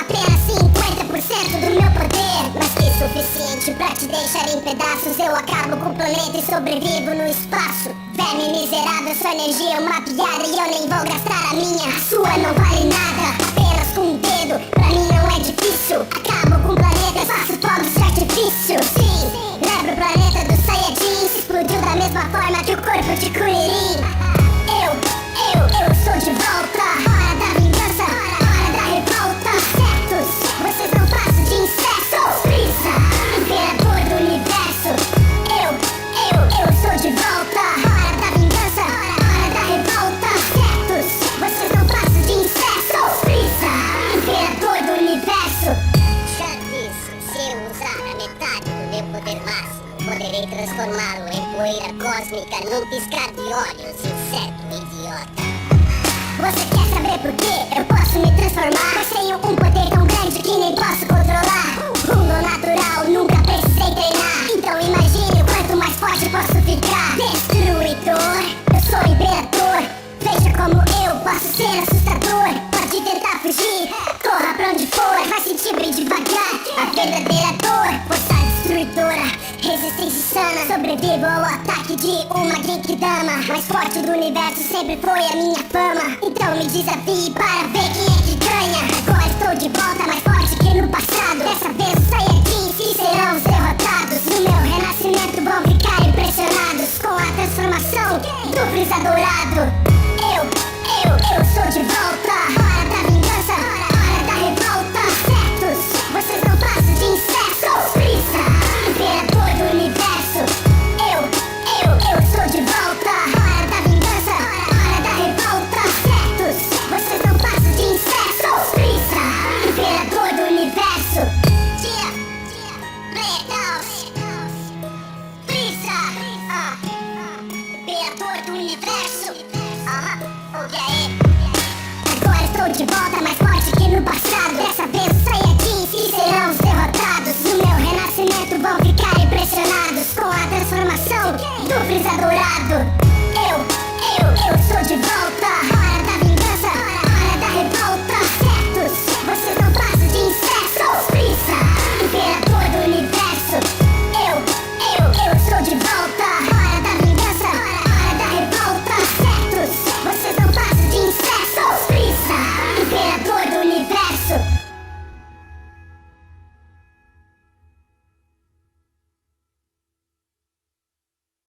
apenas 50% do meu poder, mas que suficiente pra te deixar em pedaços. Eu acabo com o planeta e sobrevivo no espaço. Verme miserável, sua energia é uma piada e eu nem vou gastar a minha. A sua não vale nada, apenas com um dedo. Pra mim não é difícil, acabo com o planeta e faço fogos de artifício. Sim, lembro o planeta dos Saiyajins, explodiu da mesma forma que o corpo de Kuririn. Eu sou de volta, hora da vingança, hora da revolta. Insetos, vocês não passam de insetos. Freeza, imperador do universo. Eu sou de volta, hora da vingança, hora da revolta. Insetos, vocês não passam de insetos. Freeza, imperador do universo. Já disse, se eu usar a metade do meu poder máximo, poderei transformá-lo em poeira cósmica num piscar de olhos, inseto idiota. Você quer saber por quê? Eu posso me transformar, mas tenho um poder tão grande que nem posso controlar. Rumo natural, nunca precisei treinar. Então imagine o quanto mais forte posso ficar. Destruidor, eu sou o imperador. Veja como eu posso ser assustador. Pode tentar fugir, corra pra onde for. Vai sentir bem devagar a verdadeira dor. Força destruidora, resistência insana. Sobrevivo ao ataque de uma Genkidama. Mais forte do universo sempre foi a minha fama. Então me desafie para ver quem é que ganha. Agora estou de volta